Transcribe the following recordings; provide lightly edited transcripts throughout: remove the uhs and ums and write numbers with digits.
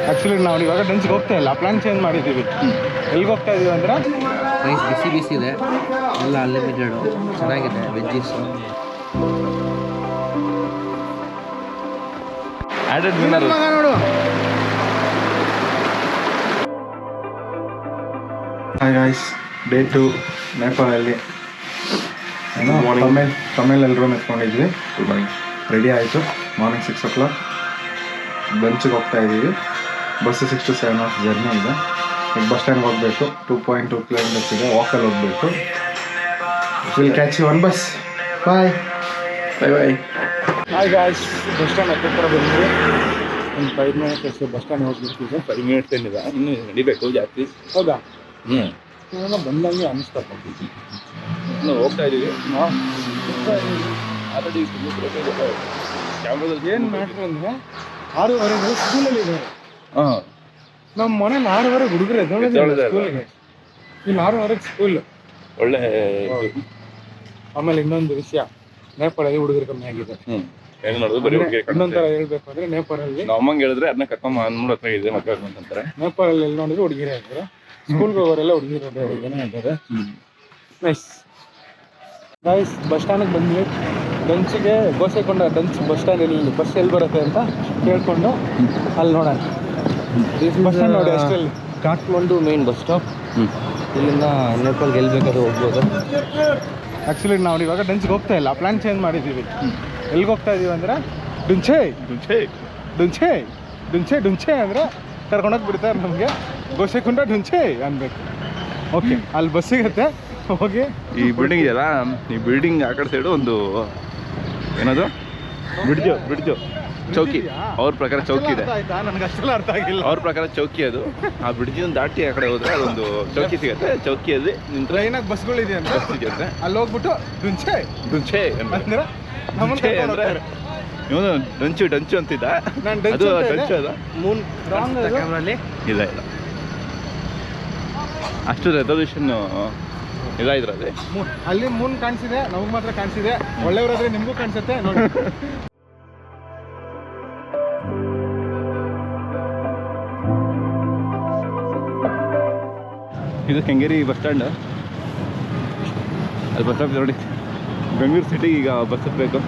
Actually ನಾವು ಇವಾಗ ಡನ್ಸ್ಗೆ ಹೋಗ್ತಾ ಇಲ್ಲ, ಪ್ಲಾನ್ ಚೇಂಜ್ ಮಾಡಿದ್ದೀವಿ. ಎಲ್ಲಿಗೆ ಹೋಗ್ತಾ ಇದೀವಿ ಅಂದ್ರೆ ರೈಸ್ ಬಿಸಿ ಬಿಸಿ ಇದೆ, ಎಲ್ಲ ಅನ್ಲಿಮಿಟೆಡು, ಚೆನ್ನಾಗಿದೆ ವೆಜ್ಜೀಸು. ಆ್ಯಡೆಡ್ ವಿನ್ನರ್ ನೋಡು. ಹಾಯ್ ಗಾಯ್ಸ್, ಡೇ 2 ನೇಪಾಳಲ್ಲಿ ತಮಿಳ್ ಎಲ್ಲರೂ ಎತ್ಕೊಂಡಿದ್ವಿ. ರೆಡಿ ಆಯಿತು. ಮಾರ್ನಿಂಗ್ 6 o'clock ಲಂಚ್ಗೆ ಹೋಗ್ತಾ ಇದ್ದೀವಿ. ಬಸ್ಸು 6 to 7 hours ಜರ್ನಿ ಇದೆ. ಈಗ ಬಸ್ ಸ್ಟ್ಯಾಂಡ್ಗೆ ಹೋಗಬೇಕು. 2.2 kilometers ಇದೆ, ವಾಕಲ್ಲಿ ಹೋಗಬೇಕು. Will catch you one bus. Bye bye. Hi guys, bus stand ಹತ್ತಿರ ಬಂದ್ವಿ. ಒಂದು 5 minutes ಅಷ್ಟು ಬಸ್ ಸ್ಟ್ಯಾಂಡ್ ಹೋಗ್ಬಿಡ್ತೀವಿ. 5 minutes ಏನಿದೆ, ಇನ್ನೂ ನಡಿಬೇಕು ಜಾಸ್ತಿ. ಹೌದಾ? ಏನೋ ಬಂದಂಗೆ ಅನಿಸ್ತಪ್ಪ. ನಾವು ಹೋಗ್ತಾ ಇದ್ದೀವಿ. ಆಲ್ರೆಡಿ ಕ್ಯಾಮ್ರಾದಲ್ಲಿ ಏನು ಮ್ಯಾಟ್ರ್ ಅಂದರೆ 6:30 ಸ್ಕೂಲಲ್ಲಿ ಇದ್ದಾರೆ. ಹಾಂ, ನಮ್ಮ ಮನೇಲಿ 6:30 ಹುಡುಗರು ಎದ್ದೊಳ್ಳಿದೆ ಸ್ಕೂಲಿಗೆ. ಇಲ್ಲಿ 6:30 ಸ್ಕೂಲ್. ಒಳ್ಳೆ. ಆಮೇಲೆ ಇನ್ನೊಂದು ವಿಷಯ, ನೇಪಾಳಲ್ಲಿ ಹುಡುಗರು ಕಮ್ಮಿ ಆಗಿದೆ. ಇನ್ನೊಂದು ಥರ ಹೇಳ್ಬೇಕು ಅಂದರೆ, ನೇಪಾಳಲ್ಲಿ ನಮ್ಮಂಗೆ ಹೇಳಿದ್ರೆ ಅದನ್ನ ಕರ್ಕೊಂಡ್ ಅಂದ್ಬಿಟ್ಟು ಹತ್ರ ಇದೆ ಮಕ್ಕಳು ಅಂತಾರೆ. ನೇಪಾಳಲ್ಲಿ ಎಲ್ಲಿ ನೋಡಿದ್ರು ಹುಡುಗಿರೇ ಇದ್ದಾರೆ. ಸ್ಕೂಲ್ಗೆ ಹೋಗೋರೆಲ್ಲ ಹುಡುಗಿರೋದೇ ಏನೇ ಇದ್ದಾರೆ. ನೈಸ್ ಗೈಸ್, ಬಸ್ ಸ್ಟ್ಯಾಂಡಿಗೆ ಬಂದ್ವಿ. ಡಂಚಿಗೆ ಗೋಸೆಕೊಂಡ ಡಂಚ್ ಬಸ್ ಸ್ಟ್ಯಾಂಡ್ ಇಲ್ಲಿ ಬಸ್ ಎಲ್ಲಿ ಬರುತ್ತೆ ಅಂತ ಕೇಳ್ಕೊಂಡು ಅಲ್ಲಿ ನೋಡೋಣ. ಬಸ್ ಸ್ಟ್ಯಾಂಡ್ ನೋಡಿ ಅಷ್ಟರಲ್ಲಿ. Kathmandu main bus stop. ಇಲ್ಲಿಂದ ನೇಪಾಳ್ಗೆ ಎಲ್ಲಿ ಬೇಕಾದ್ರೂ ಹೋಗ್ಬೋದು. ಆ್ಯಕ್ಚುಲಿ ನಾವು ಇವಾಗ ಡಂಚ್ಗೆ ಹೋಗ್ತಾ ಇಲ್ಲ, ಪ್ಲಾನ್ ಚೇಂಜ್ ಮಾಡಿದ್ದೀವಿ. ಎಲ್ಲಿಗೆ ಹೋಗ್ತಾ ಇದ್ದೀವಿ ಅಂದರೆ ಡುಂಚೆ ಡುಂಚೆ ಡುಂಚೆ ಡುಂಚೆ ಡುಂಚೆ ಅಂದರೆ ಕರ್ಕೊಂಡೋಗಿ ಬಿಡ್ತಾರೆ ನಮಗೆ. ಗೋಸೆಕೊಂಡ ಡುಂಚೆ ಅನ್ಬೇಕು. ಓಕೆ, ಅಲ್ಲಿ ಬಸ್ ಸಿಗುತ್ತೆ. ಹೋಗಿ ಈ ಬಿಲ್ಡಿಂಗ್ ಇದೆಯಲ್ಲ, ಈ ಬಿಲ್ಡಿಂಗ್ ಆ ಕಡೆ ಸೈಡು ಒಂದು ಏನದು ಬಿಡ್ಜು ಚೌಕಿ. ಅವ್ರ ಪ್ರಕಾರ ಚೌಕಿ ಇದೆ. ನನಗೆ ಅಷ್ಟೆಲ್ಲ ಅರ್ಥ ಆಗಿಲ್ಲ. ಅವ್ರ ಪ್ರಕಾರ ಚೌಕಿ ಅದು. ಆ ಬ್ರಿಡ್ಜಿನ ದಾಟಿ ಆ ಕಡೆ ಹೋದ್ರೆ ಅದೊಂದು ಚೌಕಿ ಸಿಗುತ್ತೆ. ಚೌಕಿಯಲ್ಲಿ ನಿಂತ್ರೆ ಟ್ರೈನಾಗ ಬಸ್ಗಳಿದೆ ಅಂತ ಸಿಗುತ್ತೆ. ಅಲ್ಲಿ ಹೋಗ್ಬಿಟ್ಟು ಡುಂಚೆ ಡುಂಚೆ ಅಂದ್ರೆ ಅಂದ್ರೆ ಇವನು ಡಂಚು ಡಂಚು ಅಂತಿದ್ದ. ಅದು ಡಂಚು ಅದ. ಮೂನ್ ಕ್ಯಾಮ್ರಲ್ಲಿ ಇಲ್ಲ ಅಷ್ಟು ರೆಸಲ್ಯೂಷನ್ ಇದಾಯ್ದ್ರಲ್ಲಿ. ಅಲ್ಲಿ ಮೂನ್ ಕಾಣಿಸಿದೆ, ನಮಗೆ ಮಾತ್ರ ಕಾಣಿಸಿದೆ. ಒಳ್ಳೆಯವರಾದ್ರೆ ನಿಮಗೂ ಕಾಣಿಸುತ್ತೆ ನೋಡಿ. ಇದು ಕೆಂಗೇರಿ ಬಸ್ ಸ್ಟ್ಯಾಂಡ್. ಅದು ಬಸ್ ಸ್ಟಾಪ್ ನೋಡಿ. ಬೆಂಗಳೂರು ಸಿಟಿಗೆ ಈಗ ಬಸ್ ಹತ್ತಬೇಕು.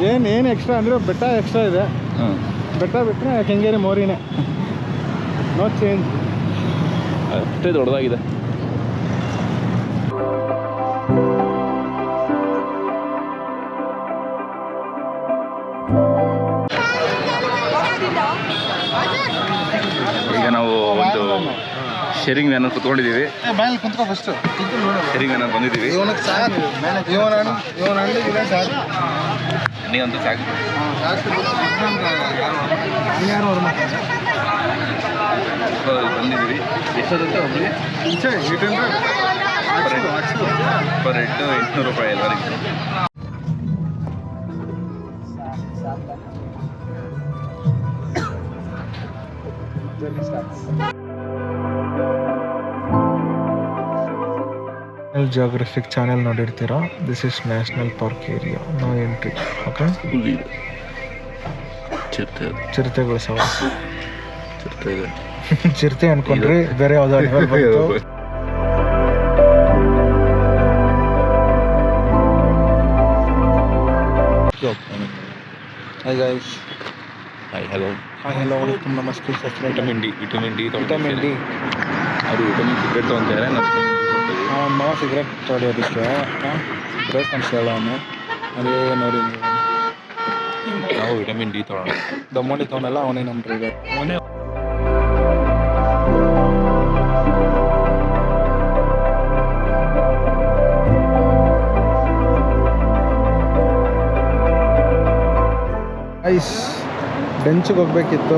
ಏನು ಎಕ್ಸ್ಟ್ರಾ ಅಂದರೆ ಬೆಟ್ಟ ಎಕ್ಸ್ಟ್ರಾ ಇದೆ. ಬೆಟ್ಟ ಬಿಟ್ಟರೆ ಕೆಂಗೇರಿ ಮೋರಿನೇ. No change. ಅಷ್ಟೇ ದೊಡ್ಡದಾಗಿದೆ. ಈಗ ನಾವು ಒಂದು ಶೇರಿಂಗ್ ವ್ಯಾನಲ್ಲಿ ಕುತ್ಕೊಂಡಿದ್ದೀವಿ. ಶೇರಿಂಗ್ ವ್ಯಾನಲ್ಲಿ ಬಂದಿದ್ದೀವಿ. ನೀವಂತೂ ಸಾಕು. ಬಂದಿದ್ದೀವಿ. ಎಷ್ಟೊಂದಂತೆ ಒಬ್ಬರಿಗೆ ಪರ್ ಹೆಡ್ 800 ರೂಪಾಯಿ ಎಲ್ಲರಿಗೆ. ಜಿಯೋಗ್ರಫಿಕ್ ಚಾನೆಲ್ ನೋಡಿರ್ತೀರಾ. This is national park area. No entry. Okay, ಚಿರತೆಗಳು ಸಹ ಚಿರತೆ ಅನ್ಕೊಂಡ್ರಿ, ಬೇರೆ ಯಾವ್ದು ಅನಿಮಲ್ ಬಂತು. Hi guys. Hi hello. Welcome. ನಮಸ್ತೆ. ವಿಟಮಿನ್ ಡಿ ಅದು ವಿಟಮಿನ್ ಸಿಗರೇಟ್ ತೊಗೊಂತಾರೆ. ನಮ್ಮ ಮಾವ ಸಿಗರೇಟ್ ತೊಳೆಯೋದಕ್ಕೆ ಬ್ರೇಕ್ ಅಂತ ಹೇಳೋನು. ಅದೇ ನೋಡಿ, ನಾವು ವಿಟಮಿನ್ ಡಿ ತೊಗೊಳ್ಳೋಣ. ದಮ್ಮೋಡಿ ತೊಗೊಂಡಲ್ಲ, ಅವನೇ ನಮ್ಮ ಡ್ರೈವರ್. ಅವನೇ ಐಸ್. ಡಂಚಿಗೆ ಹೋಗ್ಬೇಕಿತ್ತು.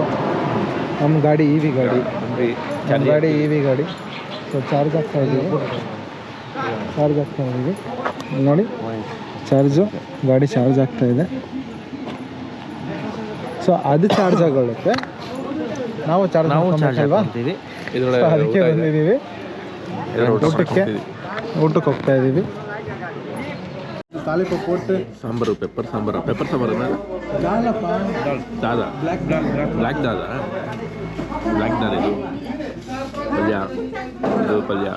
ನಮ್ಮ ಗಾಡಿ ಇ ವಿ ಗಾಡಿ. ಸೊ ಚಾರ್ಜ್ ಆಗ್ತಾ ಇದ್ದೀವಿ ನೋಡಿ. ಗಾಡಿ ಚಾರ್ಜ್ ಆಗ್ತಾ ಇದೆ. ಸೊ ಅದು ಚಾರ್ಜ್ ಆಗೋಳುತ್ತೆ. ನಾವು ಚಾರ್ಜ್ ಅಲ್ವಾ, ಅದಕ್ಕೆ ಬಂದಿದ್ದೀವಿ. ಊಟಕ್ಕೆ ಹೋಗ್ತಾ ಇದ್ದೀವಿ. ಲಾಲಿಪಾಪ್ ಕೊಟ್ಟು ಸಾಂಬಾರು, ಪೆಪ್ಪರ್ ಸಾಂಬಾರು ದಾದಾ, ಬ್ಲ್ಯಾಕ್ ದಾದಾ. ಪಲ್ಯ,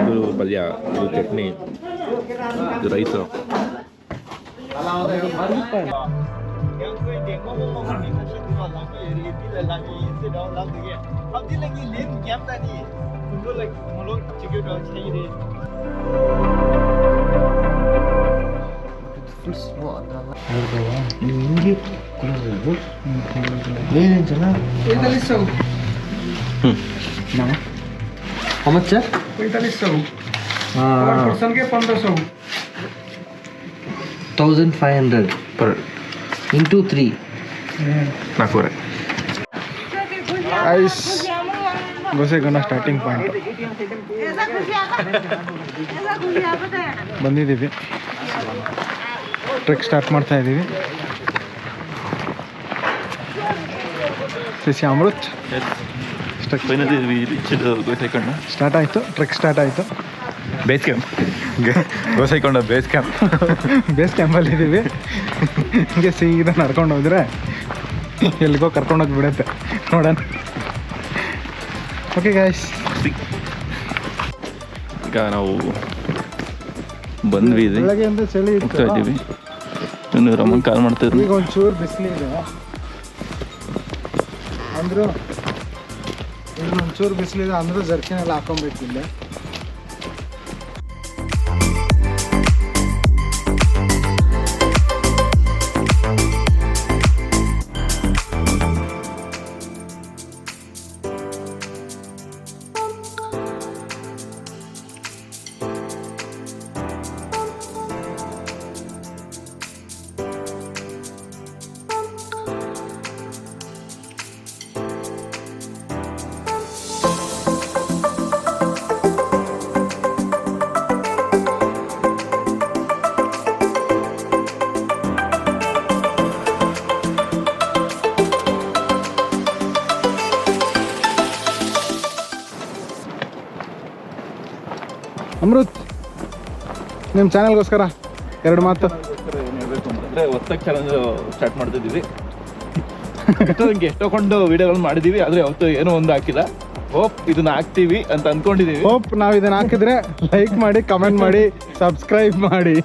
ಇದು ಪಲ್ಯ, ಇದು ಚಟ್ನಿ, ಇದು rice. How much, sir? 4500 per person के 1500 1500 per into 3. 4. ಐಸ್ ಗೋಸೆಗೊಂಡ ಸ್ಟಾರ್ಟಿಂಗ್ ಪಾಯಿಂಟ್ ಬಂದಿದ್ದೀವಿ. ಟ್ರೆಕ್ ಸ್ಟಾರ್ಟ್ ಮಾಡ್ತಾ ಇದ್ದೀವಿ. ಶ್ರೀ ಅಮೃತ್ ಸ್ಟಾರ್ಟ್ ಆಯಿತು. ಟ್ರೆಕ್ ಸ್ಟಾರ್ಟ್ ಆಯಿತು. ಬೇಸ್ ಕ್ಯಾಂಪ್, ಗೋಸೈಕೊಂಡ ಬೇಸ್ ಕ್ಯಾಂಪ್. ಬೇಸ್ ಕ್ಯಾಂಪಲ್ಲಿ ಇದ್ದೀವಿ. ಹಿಂಗೆ ಸೀದಾ ನಡ್ಕೊಂಡು ಹೋದ್ರೆ ಎಲ್ಲಿಗೋ ಕರ್ಕೊಂಡೋಗಿ ಬಿಡುತ್ತೆ. ನೋಡೋಣ. ಓಕೆ ಗಾಯ್ಸ್, ಈಗ ನಾವು ಬಂದ್ವಿ. ಬೆಳಗ್ಗೆ ಅಂತ ಚಳಿ ಹೋಗ್ತಾ ಇದ್ದೀವಿ. ಇನ್ನು ರಮನ್ ಕಾಲ್ ಮಾಡ್ತಾ ಇದ್ರು. ಈಗ ಒಂಚೂರು ಬಿಸಿಲಿದೆ ಅಂದರೂ, ಈಗ ಒಂಚೂರು ಬಿಸಿಲಿದೆ ಅಂದರೂ ಜರ್ಕಿನ್ ಎಲ್ಲ ಹಾಕೊಂಡ್ಬಿಟ್ಟಿಲ್ಲ. ಅಮೃತ್, ನಿಮ್ಮ ಚಾನಲ್ಗೋಸ್ಕರ 2 ಮಾತು. ಏನು ಹೇಳಬೇಕು ಅಂತಂದರೆ, ಹೊಸ್ದಾಗಿ ಚಾಲೆಂಜ್ ಸ್ಟಾರ್ಟ್ ಮಾಡ್ತಿದ್ದೀವಿ. ಎಷ್ಟೊಂದು ವೀಡಿಯೋಗಳು ಮಾಡಿದ್ದೀವಿ, ಆದರೆ ಅವತ್ತು ಏನೋ ಒಂದು ಹಾಕಿಲ್ಲ. ಹೋಪ್ ಇದನ್ನ ಹಾಕ್ತೀವಿ ಅಂತ ಅಂದ್ಕೊಂಡಿದ್ದೀವಿ. ಹೋಪ್ ನಾವು ಇದನ್ನ ಹಾಕಿದ್ರೆ ಲೈಕ್ ಮಾಡಿ, ಕಮೆಂಟ್ ಮಾಡಿ, ಸಬ್ಸ್ಕ್ರೈಬ್ ಮಾಡಿ.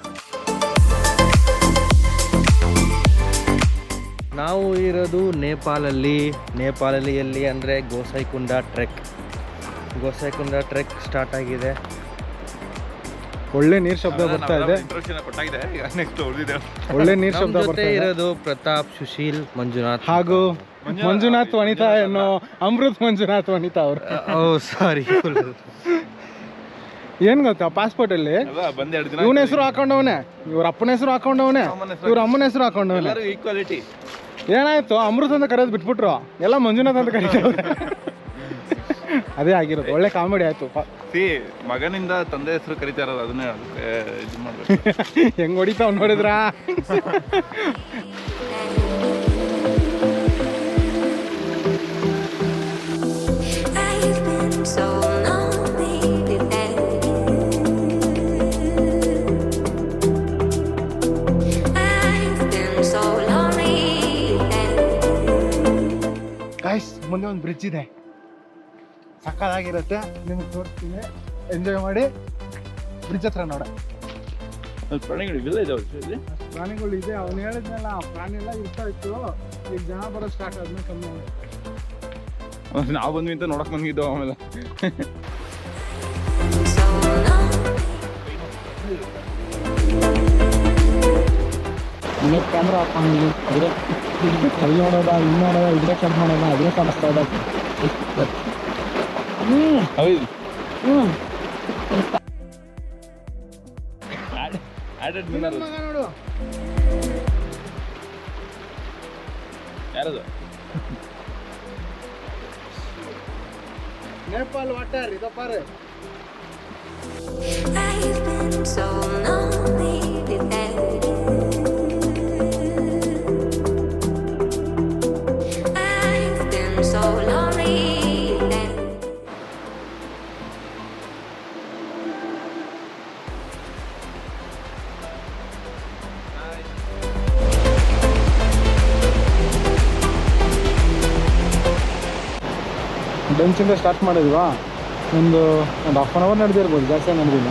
ನಾವು ಇರೋದು ನೇಪಾಳಲ್ಲಿ ಎಲ್ಲಿ ಅಂದರೆ ಗೋಸೈಕುಂಡ ಟ್ರೆಕ್ ಸ್ಟಾರ್ಟ್ ಆಗಿದೆ. ಒಳ್ಳೆ ನೀರ್ ಶಬ್ದ ಬರ್ತಾ ಇದೆ. ಒಳ್ಳೆ ನೀರ್ ಶಬ್ದ ಬರ್ತಾ ಇದೆ. ಇರೋದು ಪ್ರತಾಪ್, ಸುಶೀಲ್, ಮಂಜುನಾಥ್ ಹಾಗೂ ಮಂಜುನಾಥ್ ವನಿತಾ ಅನ್ನೋ ಅಮೃತ್ ಮಂಜುನಾಥ್ ವನಿತಾ ಅವರು. ಸಾರಿ. ಏನ್ ಗೊತ್ತಾ, ಪಾಸ್ಪೋರ್ಟ್ ಅಲ್ಲಿ ಇವನ ಹೆಸರು ಹಾಕೊಂಡವನೆ, ಇವ್ರ ಅಪ್ಪನ ಹೆಸರು ಹಾಕೊಂಡವನೆ, ಇವ್ರ ಅಮ್ಮನ ಹೆಸರು ಹಾಕೊಂಡವನೆ. ಈಕ್ವಾಲಿಟಿ. ಏನಾಯ್ತು, ಅಮೃತ್ ಅಂತ ಕರೆಯೋದು ಬಿಟ್ಬಿಟ್ರು, ಎಲ್ಲ ಮಂಜುನಾಥ್ ಅಂತ ಕರೀತಾರೆ. ಅದೇ ಆಗಿರೋದು. ಒಳ್ಳೆ ಕಾಮಿಡಿ ಆಯ್ತು. ಮಗನಿಂದ ತಂದೆ ಹೆಸರು ಕರಿತಾ ಇರೋದು, ಅದನ್ನೇ ಇದು ಮಾಡ್ಬೇಕು. ಹೆಂಗ್ ಹೊಡಿತಾವ್ ನೋಡಿದ್ರಾ? ಗಾಯ್ಸ್, ಮುಂದೆ ಒಂದು ಬ್ರಿಡ್ಜ್ ಇದೆ, ಸಕ್ಕತ್ತಾಗಿರುತ್ತೆ. ನಿಮಗೆ ತೋರಿಸ್ತೀನಿ, ಎಂಜಾಯ್ ಮಾಡಿ. ಬ್ರಿಡ್ಜ್ ಹತ್ರ ನೋಡ ಪ್ರಾಣಿಗಳಿಲ್ಲ ಇದಾವೆ. ಪ್ರಾಣಿಗಳು ಇದೆ. ಅವ್ನು ಹೇಳಿದ್ನಲ್ಲ, ಪ್ರಾಣಿ ಎಲ್ಲ ಇರ್ತಾ ಇತ್ತು. ಈಗ ಜನ ಬರೋದು ಸ್ಟಾರ್ಟ್ ಆದ್ಮೇಲೆ ಕಮ್ಮಿ ಆಗುತ್ತೆ. ನಾವು ಬಂದ್ವಿ ಅಂತ ನೋಡಕ್ ಬಂದಿದ್ದು. ಆಮೇಲೆ ಕ್ಯಾಮ್ರಾ ಹಾಕೊಂಡು ಅಲ್ಲಿ ನೋಡೋದ, ಇಲ್ಲಿ ನೋಡೋದ, ಇದ್ರೆ ಕಟ್ ಮಾಡೋದ, ಅದೇ ಕಾಣಿಸ್ತಾ ಇದೆ. ನೋಡು, ಯಾರದು? ನೇಪಾಳ ವಾಟರ್ ಇದು ಪಾರೆ. ಬೆಂಚಿಂದ ಸ್ಟಾರ್ಟ್ ಮಾಡಿದ್ವಾ? ಒಂದು ಹಾಫ್ ಆನ್ ಅವರ್ ನಡೆದಿರ್ಬೋದು, ಜಾಸ್ತಿ ನಡೆದಿಲ್ಲ.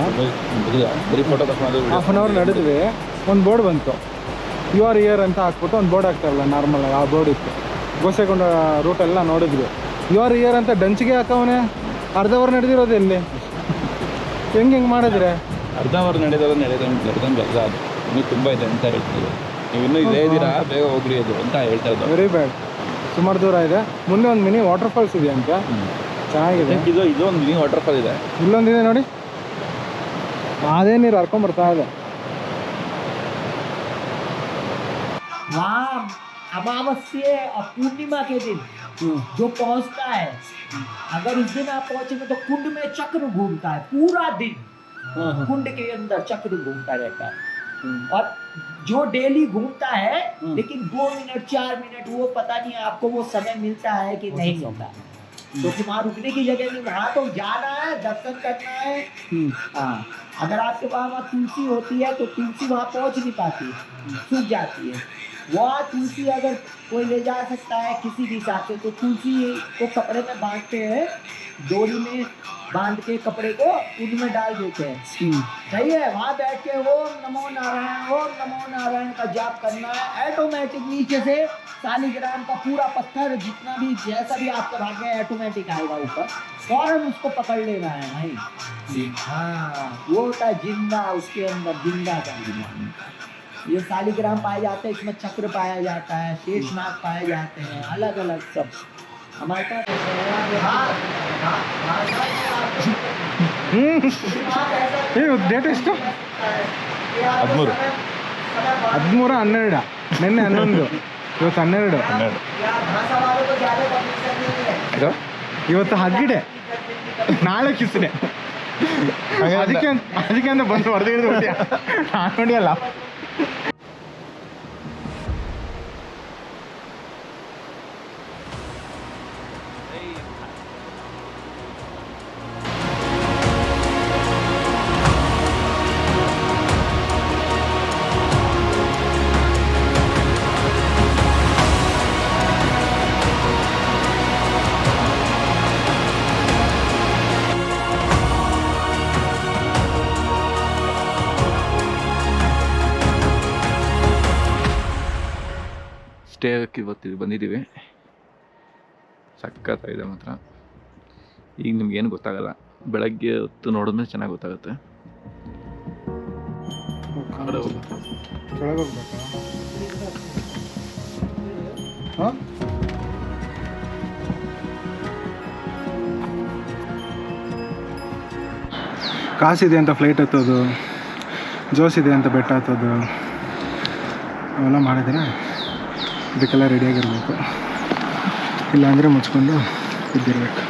ಬರೀ ಫೋಟೋ ತಗೊಂಡು ಹಾಫ್ ಆನ್ ಅವರ್ ನಡೆದ್ವಿ. ಒಂದು ಬೋರ್ಡ್ ಬಂತು, ಯು ಆರ್ ಇಯರ್ ಅಂತ ಹಾಕ್ಬಿಟ್ಟು ಒಂದು ಬೋರ್ಡ್ ಹಾಕ್ತಾರಲ್ಲ ನಾರ್ಮಲ್, ಆ ಬೋರ್ಡ್ ಇತ್ತು. ಗೋಸೆಕೊಂಡ ರೂಟೆಲ್ಲ ನೋಡಿದ್ವಿ. ಯು ಆರ್ ಇಯರ್ ಅಂತ ಡಂಚಿಗೆ ಹಾಕವನೇ. ಅರ್ಧ ಅವರ್ ನಡೆದಿರೋದು ಎಲ್ಲಿ? ಹೆಂಗೆ ಮಾಡಿದ್ರೆ ಅರ್ಧ ಅವರ್ ನಡೆದಂಗೆ ಅರ್ಧ ಅದು ಇನ್ನೂ ತುಂಬ ಇದೆ ಅಂತ ಹೇಳ್ತೀವಿ. ನೀವು ಇನ್ನೂ ಇದೇ ಇದ್ದೀರಾ, ಬೇಗ ಹೋಗ್ರಿ ಅದು ಅಂತ ಹೇಳ್ತಾ ಇದ್ದು. Very bad. ಸುಮಾರು ದೂರ ಇದೆ. ಮುಂದೆ ಒಂದು ಮಿನಿ ವಾಟರ್ ಫಾಲ್ಸ್ ಇದೆ ಅಂತ, ಚೆನ್ನಾಗಿದೆ. ಇದು ಒಂದು ಮಿನಿ ವಾಟರ್ ಫಾಲ್ ಇದೆ. ಇಲ್ಲೊಂದಿದೆ ನೋಡಿ, ಅದೇ ನೀರು ಹರ್ಕೊಂಡ್ಬರ್ತಾ ಇದೆ. वहाँ अमावस्या और पूर्णिमा के दिन जो पहुंचता है, अगर उस दिन आप पहुंचेंगे तो कुंड में चक्र घूमता है पूरा दिन। कुंड के अंदर चक्र घूमता रहता है और जो डेली घूमता है, लेकिन 2 मिनट 4 मिनट वो पता नहीं आपको वो समय मिलता है कि नहीं मिलता। क्योंकि वहाँ रुकने की जगह नहीं, वहाँ तो जाना है, दर्शन करना है। हाँ, अगर आपके पास वहाँ तुलसी होती है तो तुलसी वहाँ पहुँच नहीं पाती, सूख जाती है। वहाँ तुलसी अगर कोई ले जा सकता है किसी भी हिसाब से, तो तुलसी को कपड़े में बांधते हैं, डोरी में बांध के कपड़े को उनमें डाल देते हैं। सही है, वहाँ बैठ के ओम नमो नारायण का जाप करना है। ऑटोमेटिक नीचे से शालिग्राम का पूरा पत्थर जितना भी जैसा भी आपका भाग्य है ऑटोमेटिक आएगा ऊपर, फौरन उसको पकड़ लेना है भाई। हाँ, वो होता है जिंदा, उसके अंदर जिंदा का जिंदा। ये शालिग्राम पाए जाते हैं, इसमें चक्र पाया जाता है, शेषनाग पाए जाते हैं, अलग अलग सब हमारे पास। ಡೇಟ್ ಎಷ್ಟು? 13 12 ನಿನ್ನೆ 11, ಇವತ್ತು 12. ಇವತ್ತು ಹಗ್ಗಿಡೆ, ನಾಳೆ ಕಿಸ್ನೆ. ಅದಕ್ಕೆ ಅಂತ ಬಂದು ಹೊಡೆದು ಹಿಡಿದು ಹೊಡಿಯ ನೋಡಿಯಲ್ಲ. ಸ್ಟೇ ಆಗಕ್ಕೆ ಇವತ್ತು ಬಂದಿದ್ದೀವಿ. ಸಖತ್ತಾಗಿದೆ ಮಾತ್ರ. ಈಗ ನಿಮ್ಗೇನು ಗೊತ್ತಾಗಲ್ಲ, ಬೆಳಗ್ಗೆ ಹೊತ್ತು ನೋಡಿದ್ಮೇಲೆ ಚೆನ್ನಾಗಿ ಗೊತ್ತಾಗುತ್ತೆ. ಕೆಳಗೆ ಹೋಗ್ಬೇಕಾ? ಹಾಂ, ಕಾಸಿದೆ ಅಂತ ಫ್ಲೈಟ್ ಹತ್ತೋದು, ಜೋಸಿದೆ ಅಂತ ಬೆಟ್ಟ ಹತ್ತೋದು, ಅವೆಲ್ಲ ಮಾಡಿದ್ರೆ ಇದಕ್ಕೆಲ್ಲ ರೆಡಿಯಾಗಿರ್ಬೇಕು. ಇಲ್ಲಾಂದರೆ ಮುಚ್ಕೊಂಡು ಇದ್ದಿರ್ಬೇಕು.